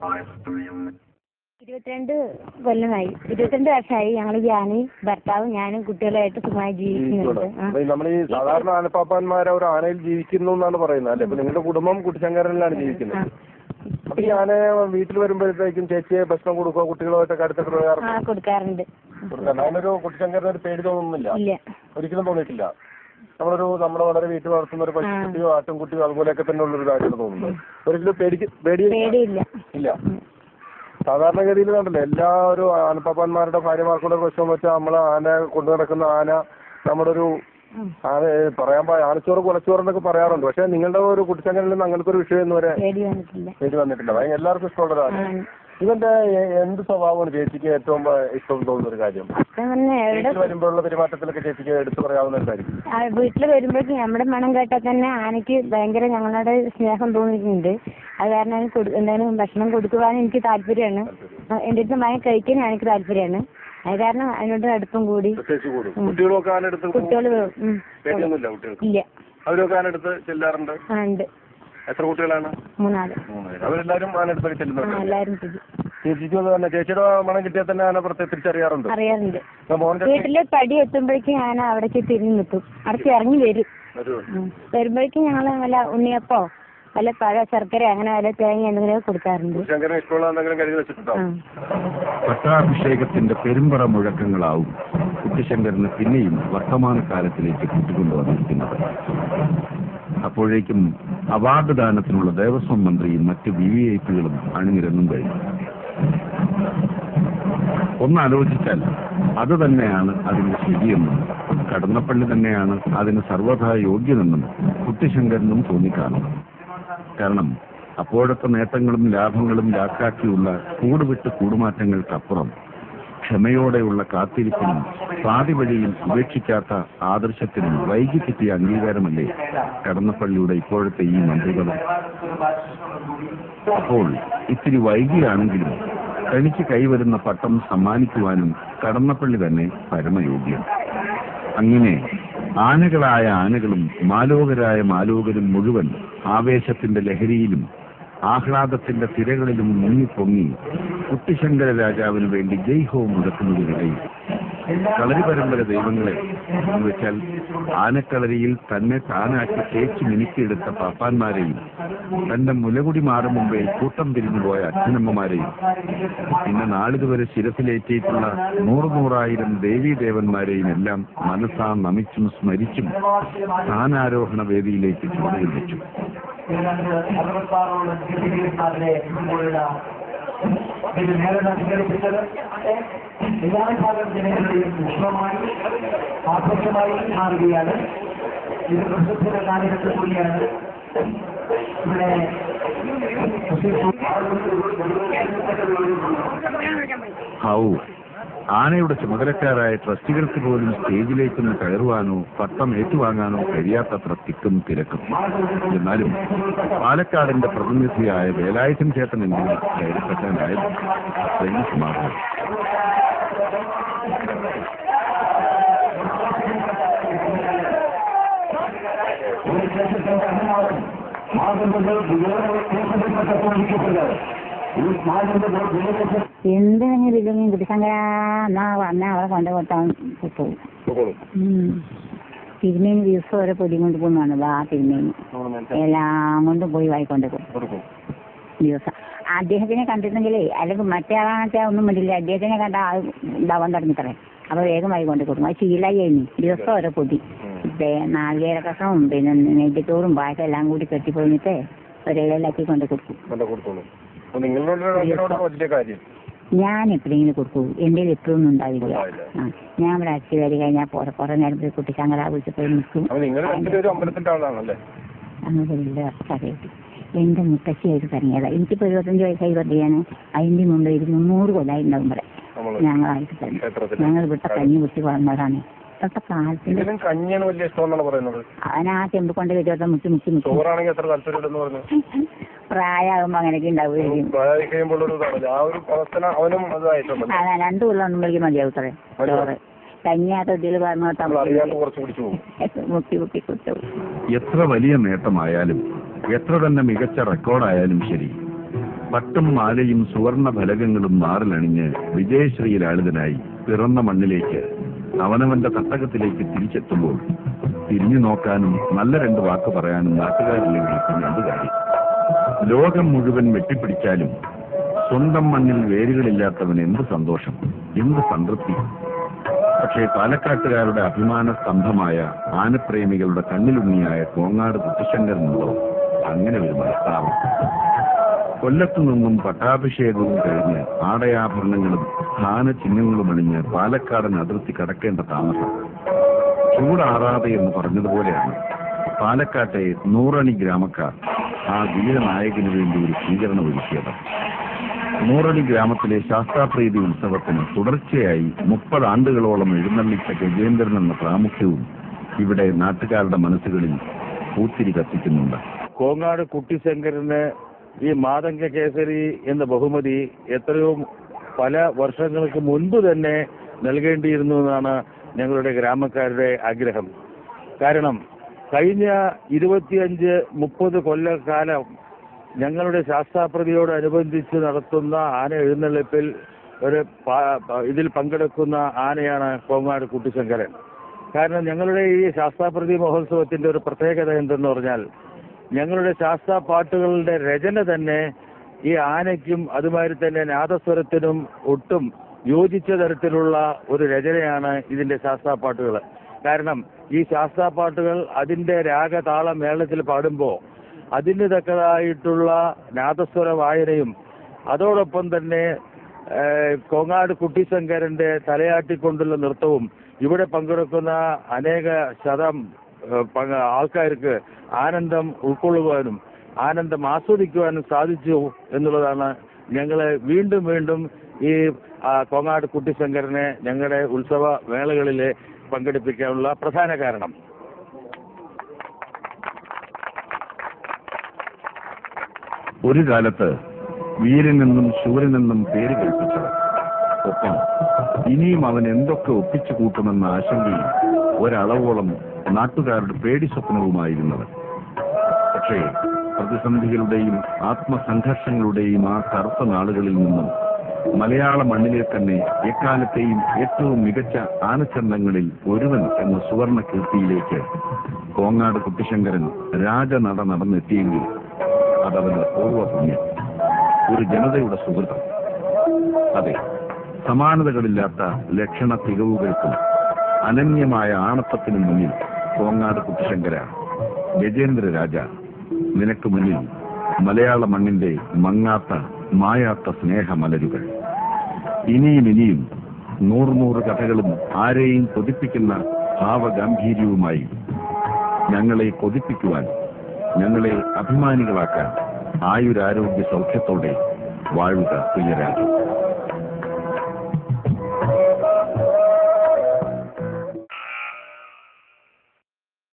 22 കൊല്ലമായി, 22 വർഷമായി ഞങ്ങൾ ഭർത്താവും ഞാനും കുട്ടികളായിട്ട് സുഖമായി ജീവിക്കുന്നുണ്ട്. നമ്മൾ ഈ സാധാരണ ആനപ്പാപ്പാന്മാരെ ഒരു ആനയിൽ ജീവിക്കുന്നു എന്നാണ് പറയുന്നത് അല്ലെ? നിങ്ങളുടെ കുടുംബം കുട്ടിശങ്കരനിലാണ് ജീവിക്കുന്നത്. അപ്പൊ ഈ ആന വീട്ടിൽ വരുമ്പോഴത്തേക്കും ചേച്ചിയെ ഭക്ഷണം കൊടുക്കുക, കുട്ടികളുമായിട്ടൊക്കെ അടുത്തിട്ട് കൊടുക്കാറുണ്ട്. അതിനൊരു കുട്ടിശങ്കരന് ഒരു പേടി തോന്നുന്നില്ല? ഒരിക്കലും തോന്നിയിട്ടില്ല. നമ്മുടെ വളരെ വീട്ടിൽ വളർത്തുന്ന ഒരു പശുക്കുട്ടിയോ ആട്ടുംകുട്ടിയോ അതുപോലെയൊക്കെ തന്നെ ഉള്ളൊരു കാര്യമാണ് തോന്നുന്നത്. ഒരിക്കലും പേടിയില്ല. സാധാരണഗതിയിൽ കണ്ടല്ലോ എല്ലാവരും ആനപ്പാപ്പാന്മാരുടെ ഭാര്യമാർക്കുള്ള പ്രശ്നം വെച്ചാൽ നമ്മള് ആന കൊണ്ടു നടക്കുന്ന ആന നമ്മുടെ ഒരു ആനച്ചോറ് കുലച്ചോറെന്നൊക്കെ പറയാറുണ്ട്. പക്ഷെ നിങ്ങളുടെ ഒരു കുട്ടിച്ചങ്കലിൽ നിന്ന് അങ്ങനത്തെ ഒരു വിഷയം വരെ പേടി വന്നിട്ടില്ല. എല്ലാവർക്കും ഇഷ്ടമുള്ളതാണ്. ഇവന്റെ എന്ത് സ്വഭാവമാണ് ചേച്ചിക്ക് ഏറ്റവും ഇഷ്ടം തോന്നുന്ന ഒരു കാര്യം? വരുമ്പോഴുള്ള പെരുമാറ്റത്തിലൊക്കെ ചേച്ചിക്ക് എടുത്തു പറയാവുന്ന എന്തായിരിക്കും? വീട്ടിൽ വരുമ്പോഴേക്കും നമ്മുടെ മണം കേട്ടാൽ തന്നെ ആനയ്ക്ക് ഭയങ്കര ഞങ്ങളുടെ സ്നേഹം തോന്നിയിട്ടുണ്ട്. അത് കാരണം എന്തെങ്കിലും ഭക്ഷണം കൊടുക്കുവാനും എനിക്ക് താല്പര്യമാണ്. എന്റെ അടുത്ത് മയം കഴിക്കാനും എനിക്ക് താല്പര്യമാണ്. അത് കാരണം അതിനോട് അടുപ്പം കൂടി. കുട്ടികള് ഇല്ല, അവരൊക്കെ ആനടുത്ത് ചെല്ലാറുണ്ട്. ഉണ്ട്. എത്ര കുട്ടികളാണ്? 3 അവരെല്ലാരും ആനടുത്തൊക്കെ ചെല്ലുന്നുണ്ട്. എല്ലാവരും ചേച്ചിക്കും തന്നെ ചേച്ചിയുടെ മണം കിട്ടിയാൽ തന്നെ ആന തിരിച്ചറിയാറുണ്ട്. അറിയാറുണ്ട്. വീട്ടിലെ പടി എത്തുമ്പോഴേക്കും ആന അവിടേക്ക് തിരിഞ്ഞു നിൽക്കും. അവിടേക്ക് ഇറങ്ങി വരും. വരുമ്പോഴേക്കും ഞങ്ങള് വല്ല ഉണ്ണിയപ്പോ വല്ല പഴ ശർക്കര അങ്ങനെ വല്ല തേങ്ങ എന്തെങ്കിലും കൊടുക്കാറുണ്ട്. പട്ടാഭിഷേകത്തിന്റെ പെരുമ്പറ മുഴക്കങ്ങളാവും കുട്ടിശങ്കരന് പിന്നെയും വർത്തമാനകാലത്തിലേക്ക് കൂട്ടിക്കൊണ്ടുവന്നിരിക്കുന്നത്. അപ്പോഴേക്കും അവാർഡ് ദാനത്തിനുള്ള ദേവസ്വം മന്ത്രിയും മറ്റ് VVIPകളും അണിനിരന്നും കഴിഞ്ഞു. ഒന്നാലോചിച്ചാൽ അത് തന്നെയാണ് അതിന് ശരിയെന്നും കടന്നപ്പള്ളി തന്നെയാണ് അതിന് സർവ്വഥാ യോഗ്യനെന്നും കുട്ടിശങ്കരനും തോന്നിക്കാണും. കാരണം അപ്പോഴത്തെ നേട്ടങ്ങളും ലാഭങ്ങളും ലാക്കാക്കിയുള്ള കൂടുവിട്ട് കൂടുമാറ്റങ്ങൾക്കപ്പുറം ക്ഷമയോടെയുള്ള കാത്തിരിപ്പിനും പാതി വഴിയിൽ ഉപേക്ഷിക്കാത്ത ആദർശത്തിനും വൈകി കിട്ടിയ അംഗീകാരമല്ലേ കടന്നപ്പള്ളിയുടെ ഇപ്പോഴത്തെ ഈ മന്ത്രിപദം. അപ്പോൾ ഇത്തിരി വൈകിയാണെങ്കിലും തനിക്ക് കൈവരുന്ന പട്ടം സമ്മാനിക്കുവാനും കടന്നപ്പള്ളി തന്നെ പരമയോഗ്യം. അങ്ങനെ ആനകളായ ആനകളും മാലോകരായ മാലോകരും മുഴുവൻ ആവേശത്തിന്റെ ലഹരിയിലും ആഹ്ലാദത്തിന്റെ തിരകളിലും മുങ്ങിപ്പൊങ്ങി കുട്ടിശങ്കര രാജാവിന് വേണ്ടി ജയ്ഹോ മുഴക്കുന്നതിനിടയിൽ കളരി പരമ്പര ദൈവങ്ങളെ എന്ന് വെച്ചാൽ ആനക്കളരിയിൽ തന്നെ താനാക്കി തേച്ച് മിനുക്കിയെടുത്ത പാപ്പാന്മാരെയും തന്റെ മുലകുടി മാറും മുമ്പേ കൂട്ടം പിരിഞ്ഞുപോയ അച്ഛനമ്മമാരെയും പിന്നെ നാളിതുവരെ ശിരസിലേറ്റിയിട്ടുള്ള 100,000 ദേവീദേവന്മാരെയും എല്ലാം മനസ്സാ നമിച്ചും സ്മരിച്ചും സ്ഥാനാരോഹണ വേദിയിലേക്ക് ചുവടുവെച്ചു. ജനങ്ങളുടെയും വിശ്വമായി ആഘോഷമായി മാറുകയാണ്. ഇത് പ്രസിദ്ധ കാലഘട്ടം കൂടിയാണ്. ഇവിടെ ആനയുടെ ചുമതലക്കാരായ ട്രസ്റ്റികൾക്ക് പോലും സ്റ്റേജിലേക്കൊന്ന് കയറുവാനോ പട്ടം ഏറ്റുവാങ്ങാനോ കഴിയാത്തത്ര തിക്കും തിരക്കും. എന്നാലും പാലക്കാടിന്റെ പ്രതിനിധിയായ വേലായുധൻ ചേട്ടനെങ്കിലും കയറിപ്പറ്റാനായത് അത്രയും സമാധാനം. എന്തെങ്കിലും കുട്ടിശങ്കരാ വന്നാ അവളെ കൊണ്ടുപോട്ടാൻ പോകും. തിരുമേനി ദിവസം ഓരോ പൊടി കൊണ്ട് പോകുന്നതാണ്. തിരുമേനി എല്ലാം കൊണ്ടും പോയി വായിക്കൊണ്ട് പോകും ദിവസം. അദ്ദേഹത്തിനെ കണ്ടിരുന്നെങ്കിലേ അല്ലെങ്കിൽ മറ്റേ ആളാണെച്ചാൽ ഒന്നും വേണ്ടില്ല. അദ്ദേഹത്തിനെ കണ്ട ആൾ ഉണ്ടാവാൻ തുടങ്ങിത്തറേ. അപ്പൊ വേഗം വായിക്കൊണ്ട് കൊടുക്കും. അത് ശീലായി ദിവസം ഓരോ പൊടി നാളികേര കഷ്ണവും പിന്നെ നെയ്യത്തോറും പായസം എല്ലാം കൂടി കെട്ടിപ്പൊഴിഞ്ഞിട്ട് ഒരേലാക്കി കൊണ്ട് കൊടുക്കും. ഞാൻ എപ്പോഴെങ്കിലും കൊടുക്കൂ. എന്റെ എപ്പോഴൊന്നും ഉണ്ടാവില്ല. ഞാൻ ഇവിടെ അച്ഛ കയറി കഴിഞ്ഞാൽ കുറെ നേരം കുട്ടിശങ്കര വിളിച്ചപ്പോഴും നിൽക്കും. അങ്ങനെ അറിയാം. എന്റെ മുത്തശ്ശിയായിട്ട് പറഞ്ഞതാ. എനിക്കിപ്പോ 25 വയസ്സായി പറഞ്ഞാണ്. അതിന്റെ മുമ്പ് 300 കൊല്ലായി ഉണ്ടാവും ഇവിടെ ഞങ്ങളായിട്ട് തന്നെ. ഞങ്ങൾ ഇവിടെ കഞ്ഞി കുത്തി വളർന്നവരാണ്. ഇപ്പോഴത്തെ കാലത്തിന് അവനാ ചെമ്പ് കൊണ്ട് കയറ്റി മുക്കി മുക്കി മുക്കി പ്രായമാകുമ്പോ അങ്ങനെയൊക്കെ ഉണ്ടാവുകയും 2 കൊല്ലം ഒന്നുമ്പോഴേക്കും മതിയാവും സാറേ. ചോറ് കഞ്ഞിയാട്ടത്തിൽ മുക്കി മുക്കി കുത്തും. എത്ര വലിയ നേട്ടമായാലും എത്ര തന്നെ മികച്ച റെക്കോർഡായാലും ശരി, പട്ടും മാലയും സുവർണ ഫലകങ്ങളും മാറിലണിഞ്ഞ് വിജയശ്രീലാളിതനായി പിറന്ന മണ്ണിലേക്ക് അവനവന്റെ തട്ടകത്തിലേക്ക് തിരിച്ചെത്തുമ്പോൾ തിരിഞ്ഞു നോക്കാനും നല്ല രണ്ട് വാക്ക് പറയാനും നാട്ടുകാരില്ലെങ്കിൽ പിന്നെ എന്ത് കാര്യം? ലോകം മുഴുവൻ വെട്ടിപ്പിടിച്ചാലും സ്വന്തം മണ്ണിൽ വേരുകളില്ലാത്തവൻ എന്ത് സന്തോഷം, എന്ത് സംതൃപ്തി. പക്ഷേ പാലക്കാട്ടുകാരുടെ അഭിമാന സ്തംഭമായ ആനപ്രേമികളുടെ കണ്ണിലുണ്ണിയായ കോങ്ങാട് കുട്ടിശങ്കരനുണ്ടോ അങ്ങനെ ഒരു മനസ്താപം? കൊല്ലത്തു നിന്നും പട്ടാഭിഷേകവും കഴിഞ്ഞ് ആടയാഭരണങ്ങളും സ്ഥാനചിഹ്നങ്ങളും അണിഞ്ഞ് പാലക്കാടൻ അതിർത്തി കടക്കേണ്ട താമസം ചൂടാറാതെ എന്ന് പറഞ്ഞതുപോലെയാണ് പാലക്കാട്ടെ 100 അണി ഗ്രാമക്കാർ ആ വീരനായകന് വേണ്ടി ഒരു സ്വീകരണം ഒരുക്കിയത്. 100 അണി ഗ്രാമത്തിലെ ശാസ്താപ്രീതി ഉത്സവത്തിന് തുടർച്ചയായി 30 ആണ്ടുകളോളം എഴുന്നള്ളിച്ച ഗജേന്ദ്രൻ എന്ന പ്രാമുഖ്യവും ഇവിടെ നാട്ടുകാരുടെ മനസ്സുകളിൽ പൂത്തിരി കത്തിക്കുന്നുണ്ട്. കോങ്ങാട് കുട്ടിശങ്കരന് ഈ മാതംഗ കേസരി എന്ന ബഹുമതി എത്രയോ പല വർഷങ്ങൾക്ക് മുൻപ് തന്നെ നൽകേണ്ടിയിരുന്നു എന്നാണ് ഞങ്ങളുടെ ഗ്രാമക്കാരുടെ ആഗ്രഹം. കാരണം കഴിഞ്ഞ 25-30 കൊല്ലക്കാലം ഞങ്ങളുടെ ശാസ്താപ്രതിയോടനുബന്ധിച്ച് നടത്തുന്ന ആന എഴുന്നള്ളിപ്പിൽ ഇതിൽ പങ്കെടുക്കുന്ന ആനയാണ് കോങ്ങാട് കുട്ടിശങ്കരൻ. കാരണം ഞങ്ങളുടെ ഈ ശാസ്താപ്രതി മഹോത്സവത്തിന്റെ ഒരു പ്രത്യേകത എന്തെന്ന് പറഞ്ഞാൽ ഞങ്ങളുടെ ശാസ്താ പാട്ടുകളുടെ രചന തന്നെ ഈ ആനയ്ക്കും അതുമാതിരി തന്നെ നാദസ്വരത്തിനും ഒട്ടും യോജിച്ച തരത്തിലുള്ള ഒരു രചനയാണ് ഇതിന്റെ ശാസ്താപാട്ടുകൾ. കാരണം ഈ ശാസ്താപാട്ടുകൾ അതിന്റെ രാഗതാള മേളത്തിൽ പാടുമ്പോൾ അതിന് തക്കതായിട്ടുള്ള നാദസ്വര വായനയും അതോടൊപ്പം തന്നെ കോങ്ങാട് കുട്ടിശങ്കരന്റെ തലയാട്ടിക്കൊണ്ടുള്ള നൃത്തവും ഇവിടെ പങ്കെടുക്കുന്ന അനേക ശതം ആൾക്കാർക്ക് ആനന്ദം ഉൾക്കൊള്ളുവാനും ആനന്ദം ആസ്വദിക്കുവാനും സാധിച്ചു എന്നുള്ളതാണ് ഞങ്ങളെ വീണ്ടും വീണ്ടും ഈ കോങ്ങാട് കുട്ടിശങ്കരനെ ഞങ്ങളുടെ ഉത്സവ വേളകളിൽ പങ്കെടുപ്പിക്കാനുള്ള പ്രധാന കാരണം. ഒരു കാലത്ത് വീരനെന്നും ശൂരനെന്നും പേര് കേൾപ്പിച്ചത്, ഒപ്പം ഇനിയും അവൻ എന്തൊക്കെ ഒപ്പിച്ചു കൂട്ടുമെന്ന ആശങ്കയും ഒരളവോളം നാട്ടുകാരുടെ പേടി സ്വപ്നവുമായിരുന്നത്. പക്ഷേ പ്രതിസന്ധികളുടെയും ആത്മസംഘർഷങ്ങളുടെയും ആ കറുത്ത നാളുകളിൽ നിന്നും മലയാള മണ്ണിലെ തന്നെ എക്കാലത്തെയും ഏറ്റവും മികച്ച ആനച്ചന്തങ്ങളിൽ ഒരുവൻ എന്ന സുവർണ കീർത്തിയിലേക്ക് കോങ്ങാട് കുട്ടിശങ്കരൻ രാജനട നടന്നെത്തിയെങ്കിൽ അതവന്റെ പൂർവ്വപുണ്യം, ഒരു ജനതയുടെ സുഹൃതം. അതെ, സമാനതകളില്ലാത്ത ലക്ഷണ തികവുകൾക്കും അനന്യമായ ആണത്തത്തിനു മുന്നിൽ കോങ്ങാട് കുട്ടിശങ്കര, ഗജേന്ദ്ര രാജ, നിനക്ക് മുന്നിൽ മലയാള മണ്ണിന്റെ മങ്ങാത്ത മായാത്ത സ്നേഹമലരുകൾ. ഇനിയും ഇനിയും 100 കഥകളും ആരെയും കൊതിപ്പിക്കുന്ന ഭാവഗാംഭീര്യവുമായി ഞങ്ങളെ കൊതിപ്പിക്കുവാൻ, ഞങ്ങളെ അഭിമാനികളാക്കാൻ ആയുരാരോഗ്യ സൗഖ്യത്തോടെ വാഴുക പ്രിയരാജ.